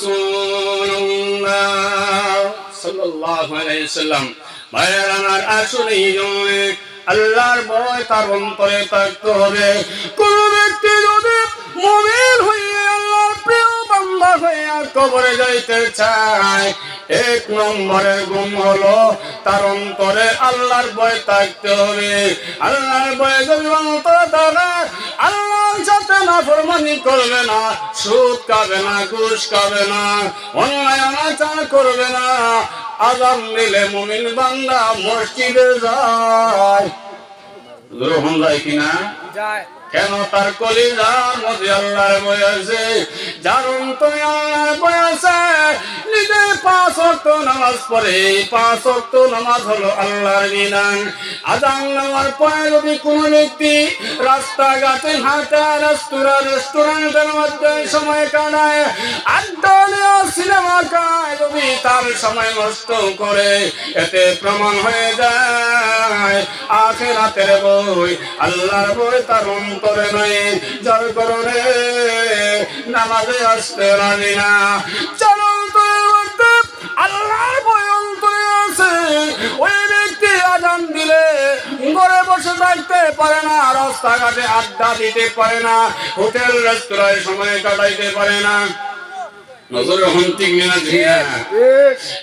রাসূলুল্লাহ সাল্লাল্লাহু আলাইহি ওয়াসাল্লাম। ভাইয়ের আমার, আসুন এই জন্য আল্লাহর ভয় তার অন্তরে থাকতে হবে। কোন ব্যক্তি যদি মুমিন হয়ে আল্লাহর প্রিয় বান্দা হয়ে কবরে যাইতে চায়, এক নম্বরের গুণ হলো তার অন্তরে আল্লাহর ভয় থাকতে হবে। আল্লাহর ভয় যদি অন্তরে থাকে, আল্লাহর সাথে নাফরমানি করবে না, সুদ খাবে না, ঘুষ খাবে না, অন্যায় অনাচার করবে না। আযান দিলে মুমিন বান্দা মসজিদে যায়, গ্রহণ যায় কিনা? যায়। কেন? তার কলিজার মধ্যে আল্লাহর ভয় আছে। যার অন্তরে আল্লাহর ভয় আছে, নিজে 5 ওয়াক্ত নামাজ পড়ে। 5 ওয়াক্ত নামাজ হলো আল্লাহর বিধান। আযান দেওয়ার পরে যদি কোনো ব্যক্তি রাস্তাঘাটে হাঁটা, রেস্টুরেন্টের মধ্যে সময় কাটায়, আড্ডা দেওয়া, সিনেমা খায়, যদি তার সময় নষ্ট করে, এতে প্রমাণ হয়ে যায় আখিরাতের ভয়, আল্লাহর ভয় তার অন্তরে নাই। যার কারণে নামাজে আসতে রাজি না। যার অন্তরের মধ্যে আল্লাহর ভয় অন্তরে আছে, ওই ব্যক্তি আযান দিলে ঘরে বসে থাকতে পারে না, রাস্তাঘাটে আড্ডা দিতে পারে না, হোটেল রেস্তোরাঁয় সময় কাটাইতে পারে না। নজর হন ঠিক না?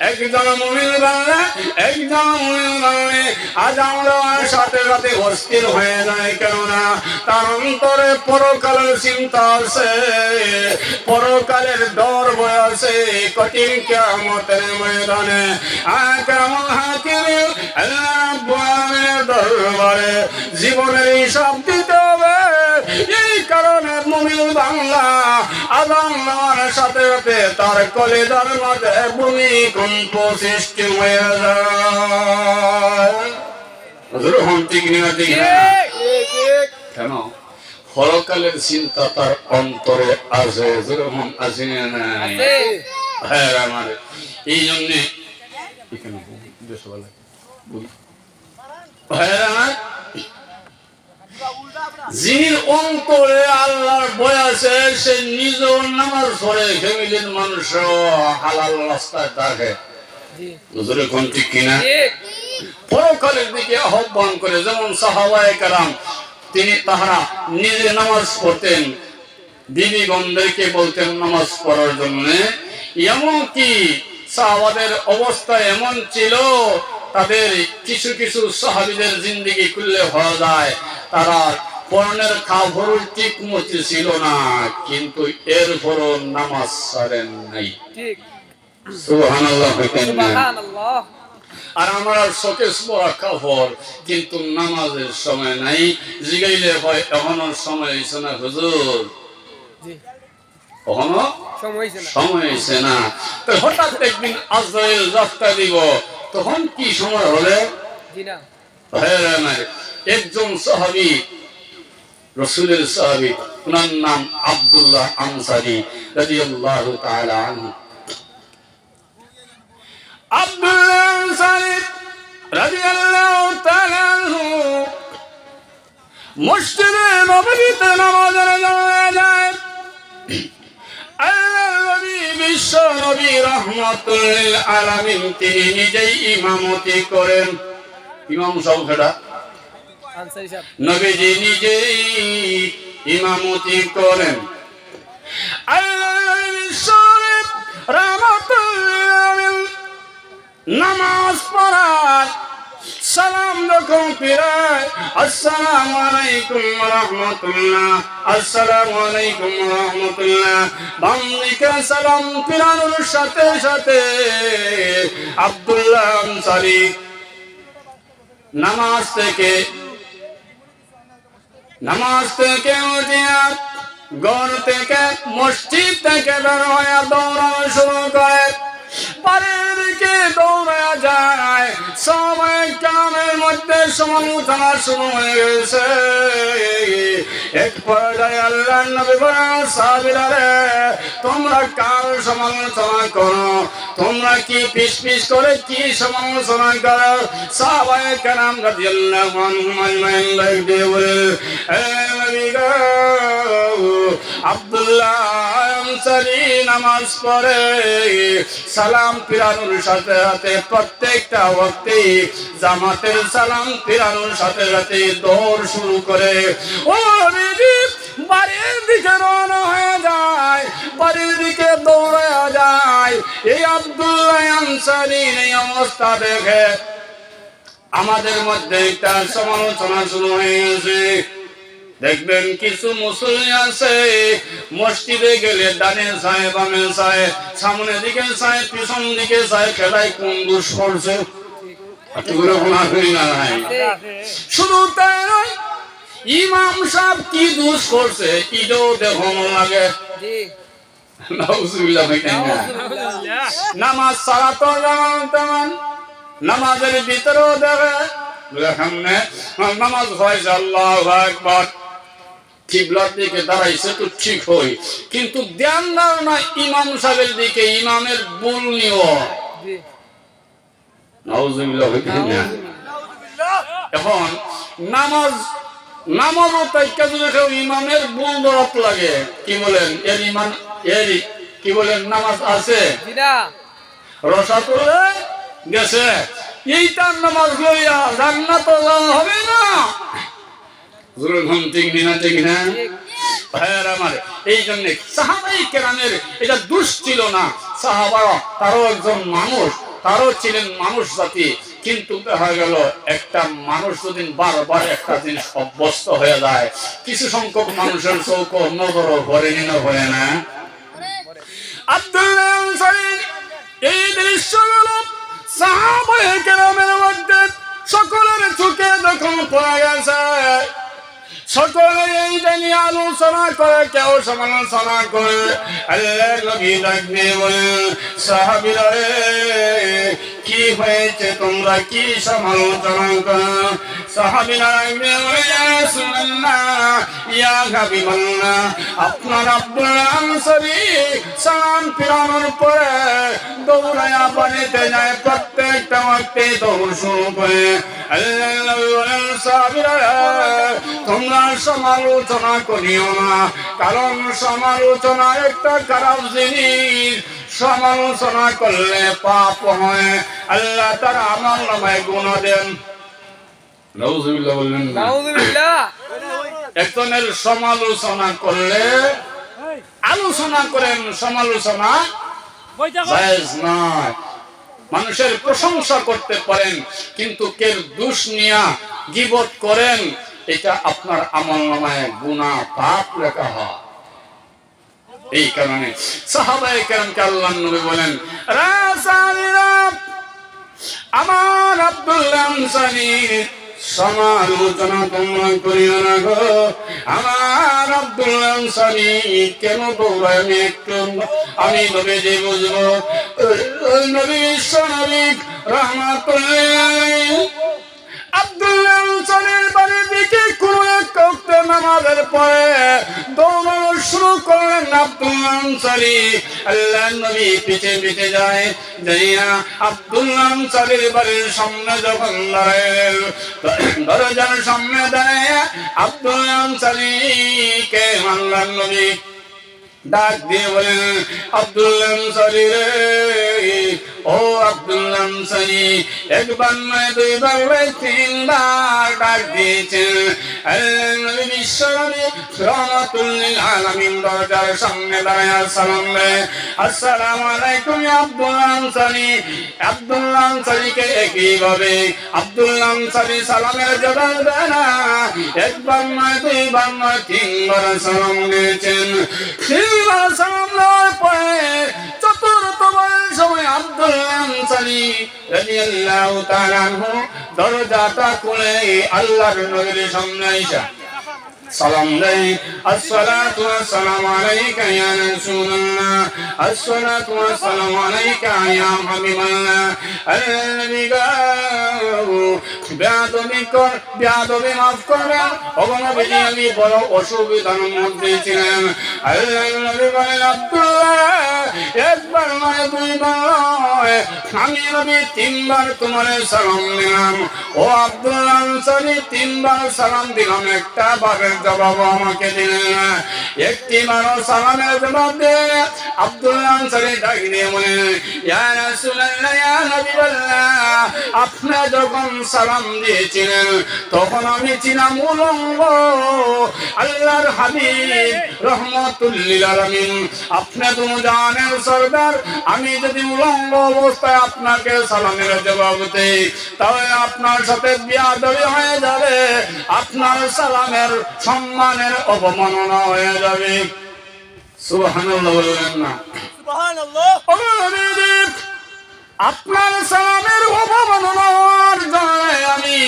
একজন মুমিন বান্দা, একজন মুমিন বান্দা আযান দেওয়ার সাথে সাথে অস্থির হয়ে যায়। কেননা তার অন্তরে পরকালের চিন্তা আছে, পরকালের ডর ভয় আছে। কঠিন কিয়ামতের ময়দানে আকরামুল হাকিম আল্লাহ রাব্বুল আলামিনের দরবারে জীবনের হিসাব দিতে হবে। এই কারণে মুমিন বান্দা আযান দেওয়ার সাথে সাথে তার কলিজার মধ্যে ভূমিকম্প সৃষ্টি হয়ে যায়। ঠিক না? ঠিক না? কেন? পরকালের চিন্তা তার অন্তরে আছে, যেরকম আছে না? হ্যাঁ, আমার এই জন্য যিনি অন্তরে আল্লাহর ভয় আছে, সে নিজেও নামাজ পড়ে, ফ্যামিলির মানুষ হালাল রাস্তায় থাকে। ঠিক কিনা? পরকালের দিকে আহ্বান করে, যেমন সাহাবায়ে কেরাম, তিনি তাহারা নিজে নামাজ পড়তেন, বিবিগণদেরকে বলতেন নামাজ পড়ার জন্য। এমনকি সাহাবাদের অবস্থা এমন ছিল, তাদের কিছু কিছু সাহাবীদের জিন্দেগি খুললে হওয়া যায়, তারা পরনের কাপড় ঠিক মতো ছিল না, কিন্তু এরপরও নামাজ ছাড়েন নাই। সুবহানাল্লাহ। আর আমরা শোকেস পরা কাপড়, কিন্তু নামাজের সময় নাই। জিগাইলে হয় এখনো সময় হয়েছে না হুজুর? এখনো সময় হয়েছে না। তো হঠাৎ একদিন আজরাইল যাত্রা দিব, তখন কি সময় হলে? একজন সাহাবী, রাসূলের সাহাবী, ওনার নাম আব্দুল্লাহ আনসারী রাদিয়াল্লাহু তাআলা আনহু। আব্দুল্লাহ আনসারী রাদিয়াল্লাহু তাআলা আনহু মসজিদে নববীতে নামাজের জন্য যায়। বিশ্ব নবী রাহমাতুল লিল আলামিন তিনি নিজেই ইমামতি করেন। ইমাম সাহেবরা নবীজি নিজেই ইমামতি করেন। নামাজ পড়ার সালাম যখন ফিরায়, আসসালামু আলাইকুম ওয়া রাহমাতুল্লাহ, আসসালামু আলাইকুম ওয়া রাহমাতুল্লাহ, বান্দিকে সালাম ফিরানোর সাথে সাথে আব্দুল্লাহ আনসারী নামাজ থেকে উঠিয়া ঘর থেকে, মসজিদ থেকে বের হয়ে দৌড়ানো শুরু করে। বাড়ির দিকে দৌড়া যায়। সময় কামের মধ্যে সমালোচনা শুরু হয়ে গেছে। এক পর্যায়ে আল্লাহর নবী বলেন, সাহাবীরা রে, তোমরা কার সমালোচনা করো? তোমরা কি পিস পিস করে কি সমালোচনা করো? সাহাবায়ে কেরাম রাদিয়াল্লাহু আনহুম আজমাইন বলে, হে নবী গো, আব্দুল্লাহ আনসারী নামাজ পড়ে সালাম ফিরানোর সাথে সাথে প্রত্যেকটা ওয়াক্তে জামাতের সালাম ফিরানোর সাথে সাথে দৌড় শুরু করে ও নবীজি বাড়ির দিকে রওনা হয়ে যায়, বাড়ির দিকে দৌড়ে যায়। এই আব্দুল্লাহ আনসারী এই অবস্থা দেখে আমাদের মধ্যে একটা সমালোচনা শুরু হয়ে গেছে। দেখবেন কিছু মুসল্লি আছে মসজিদে গেলে ডানে চায় বামে চায়, সামনে দিকে চায় পিছন দিকে চায়, খেলায় কোন দোষ করছে শুধু তাই নয়, ইমাম সাহেব কি দোষ করছে এটাও দেখো লাগে। নামাজ ছাড়া তো তেমন নামাজের ভিতরেও দেখে নামাজ হয়েছে আল্লাহু আকবার কিবলার দিকে দাঁড়াইছে তো ঠিক হয়, কিন্তু ধ্যান দাও না ইমাম সাহেবের দিকে, ইমামের ভুল নিও। এখন নামাজও তাইকা যদি কেউ ইমামের ভুল ধরাত লাগে, কি বলেন এর ইমান এর কি বলেন নামাজ আছে রসা তুলে গেছে, এইটার নামাজ লইয়া জান্নাত যাওয়া হবে না। এই জন্য সাহাবায়ে কেরামের এটা দোষ ছিল না, সাহাবারা তারও একজন মানুষ, তারও ছিলেন মানুষ জাতি, কিন্তু দেখা গেল একটা মানুষ যদি বারবার একটা জিনিস অভ্যস্ত হয়ে যায়, কিছু সংখ্যক মানুষের চৌক নজরও ভরে নিন ভরে না। আব্দুল্লাহ আনসারী এই দৃশ্যগুলো সাহাবায়ে কেরামের মধ্যে সকলের চোখে যখন পড়ে গেছে, সকলে এইটা নিয়ে আলোচনা করে, কেউ সমালোচনা করে। আল্লাহর নবী ডাক দিয়ে বলেন, সাহাবীরা কি হয়েছে, তোমরা কি সমালোচনা করো? সাহাবীরা ইয়া রাসূলুল্লাহ ইয়া হাবিবাল্লাহ, আপনার আব্দুল্লাহ আনসারী সালাম ফিরানোর পরে দৌড়ায়া বাড়িতে যায়, প্রত্যেকটা ওয়াক্তে দৌড় শুরু করে। আল্লাহর নবী বলেন, সাহাবীরা তোমরা সমালোচনা করিও না, কারণ সমালোচনা একটা খারাপ জিনিস, সমালোচনা করলে পাপ হয়, আল্লাহ তার আমল নামায় গুনাহ দেন। নাউযুবিল্লাহ বললেন না, নাউযুবিল্লাহ। একজনের সমালোচনা করলে আলোচনা করেন, সমালোচনা জায়েজ নয়। মানুষের প্রশংসা করতে পারেন, কিন্তু কেউ দোষ নিয়া গীবত করেন, এটা আপনার আমলনামায় গুনাহ পাপ লেখা হয়। এই কারণে সাহাবায়ে কেরামকে আল্লাহর নবী বলেন, রাসালিরা আমার আব্দুল্লাহ আনসারী সমালোচনা তোমরা করিও না গো, আমার আব্দুল্লাহ আনসারী কেন দৌড়ায় আমি নবীজি বুঝবো। নবী বিশ্ব নবী রাহমাতুল্লাহ আব্দুল্লাহ আনসারীর বাড়ির দিকে কোন এক ওয়াক্তে নামাজের পরে দৌড়ানো শুরু করলেন আব্দুল্লাহ আনসারী। আল্লাহর নবী পিছে পিছে যায়, যাইয়া আব্দুল্লাহ আনসারীর বাড়ির সামনে যখন দাঁড়ায়, দরজার সামনে দাঁড়ায় আব্দুল্লাহ আনসারীকে আল্লাহর নবী ডাক দিয়ে বলেন, আব্দুল্লাহ আনসারী রে, ও আব্দুল্লাহ আনসারী, একবার নয় দুইবার নয় তিনবার ডাক দিয়েছেন। আল্লাহর নবী বিশ্বনবী রাহমাতুল লিল আলামিন দরজার সামনে দাঁড়ায় সালাম দেয়, আসসালামু আলাইকুম ইয়া আব্দুল্লাহ আনসারী। আব্দুল্লাহ আনসারীকে একইভাবে আব্দুল্লাহ আনসারী সালামের জবাব দেয় না, একবার নয় দুইবার নয় তিনবার সালাম দিয়েছেন। তিনবার সালাম দেওয়ার পরে চতুর্থবার সময় আব্দুল্লাহ আনসারী রাদিয়াল্লাহু তাআলা আনহু দরজাটা খুলে আল্লাহর নবীর সামনে আইসা সালাম দেয়, আসসালাতু ওয়াসসালামু আলাইকা ইয়া রাসূলুল্লাহ, আসসালাতু ওয়াসসালামু আলাইকা ইয়া হাবিবাল্লাহ। নবী গো, বেয়াদবি মাফ করবেন, নবীজি আমি বড় অসুবিধার মধ্যে ছিলাম। আল্লাহর নবী বলেন, আব্দুল্লাহ একবার নয় দুইবার নয়, আমি নবী তিনবার তোমার সালাম দিলাম। ও আব্দুল্লাহ আনসারী তিনবার সালাম দিলাম, একটা বারের জবাব আমাকে দিলেন না। একটি মানুষ সালামের জবাব দেন। আব্দুল্লাহ আনসারী ডাক দিয়ে বলেন, ইয়া রাসূলুল্লাহ, ইয়া হাবিবাল্লাহ, আপনি যখন সালাম দিয়েছিলেন তখন আমি ছিলাম উলঙ্গ। আল্লাহর হাবিব রহমাতুল লিল আলামিন, আপনি তো জানেন সরদার, আমি যদি উলঙ্গ অবস্থায় আপনাকে সালামের জবাব দেই তাহলে আপনার সাথে বিয়াদবি হয়ে যাবে, আপনার সালামের সম্মানের অবমাননা হয়ে যাবে। সুবহানাল্লাহ বললেন না? সুবহানাল্লাহ। আপনার সালামের অবমাননা হওয়ার জন্য আমি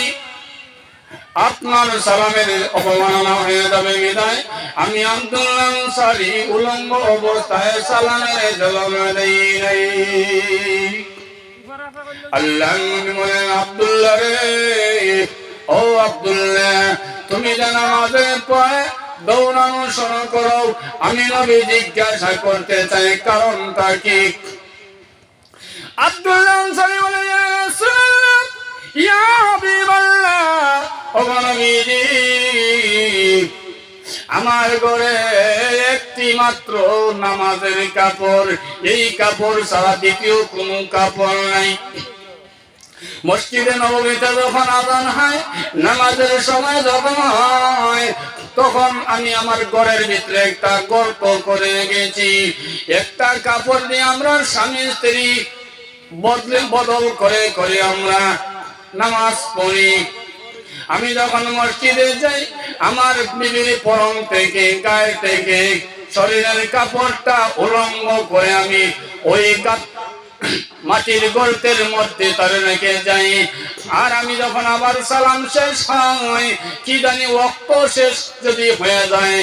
আপনার সালামের অবমাননা হয়ে যাবে বিদায় আমি আব্দুল্লাহ আনসারী উলঙ্গ অবস্থায় সালামের জবাব দেই নাই। আল্লাহ নবী বলেন, আব্দুল্লাহ রে, ও আব্দুল্লাহ, তুমি যেন নামাজের পরে দৌড়ানো শুরু করো। আমি নবী জিজ্ঞাসা করতে চাই কারণটা কি? আব্দুল্লাহ আনসারী বলেন, ইয়া রাসূলুল্লাহ, ইয়া হাবিবাল্লাহ, ও নবীজি, আমার ঘরে একটি মাত্র নামাজের কাপড়, এই কাপড় ছাড়া দ্বিতীয় কোনো কাপড় নাই। মসজিদে নববীতে যখন আযান হয়, নামাজের সময় যখন হয়, তখন আমি আমার ঘরের ভিতরে একটা গর্ত করে গেছি। একটা কাপড় দিয়ে আমরা স্বামী স্ত্রী বদল করে করে আমরা নামাজ পড়ি। আমি যখন মসজিদে যাই, আমার বিবির পরম থেকে গায়ে থেকে শরীরের কাপড়টা উলঙ্গ করে আমি ওই মাটির গর্তের মধ্যে তারে রেখে যাই। আর আমি যখন আবার সালাম শেষ হয়, কি জানি ওয়াক্ত শেষ যদি হয়ে যায়,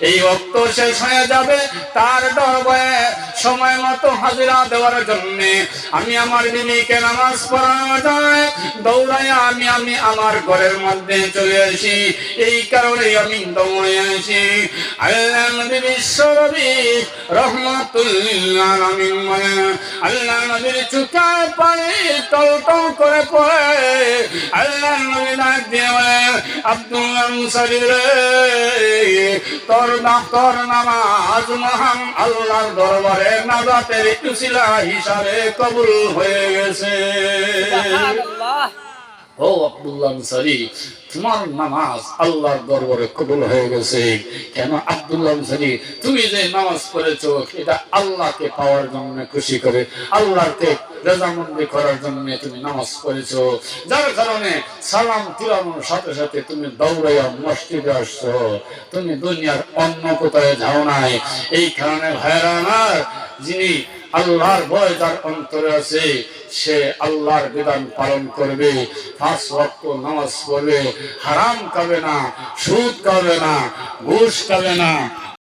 এই ওয়াক্ত শেষ হয়ে যাবে তার ডর ভয়ে সময় মতো হাজিরা দেওয়ার জন্য আমি আমার বিবিকে নামাজ পড়ানো যায় দৌড়াই আমি আমার ঘরের মধ্যে চলে আসি। এই কারণে আমি দৌড়ে আসি। আল্লাহ নবী বিশ্বনবী রাহমাতুল লিল আলামিন, আল্লাহ নবীর চোখের পানি টলটল করে পড়ে। আল্লাহ নবী ডাক দিয়ে বলেন, আব্দুল্লাহ আনসারী রে, তোর নামাজ মহান আল্লাহর দরবারে নাজাতের উসিলা হিসাবে কবুল হয়ে গেছে। সুবহানাল্লাহ। ও আব্দুল্লাহ আনসারী, তোমার নামাজ আল্লাহর দরবারে কবুল হয়ে গেছে। কেন আব্দুল্লাহ আনসারী, তুমি যে নামাজ পড়েছো এটা আল্লাহকে পাওয়ার জন্য, খুশি করে আল্লাহকে রাজামন্দি করার জন্য তুমি নামাজ পড়েছো, যার কারণে সালাম ফিরানোর সাথে সাথে তুমি দৌড়াইয়া মসজিদে আসছো, তুমি দুনিয়ার অন্য কোথায় যাও নাই। এই কারণে ভাইরা আমার, যিনি আল্লাহর ভয় যার অন্তরে আছে সে আল্লাহর বিধান পালন করবে, 5 ওয়াক্ত নামাজ পড়বে, হারাম খাবে না, সুদ খাবে না, ঘুষ খাবে না,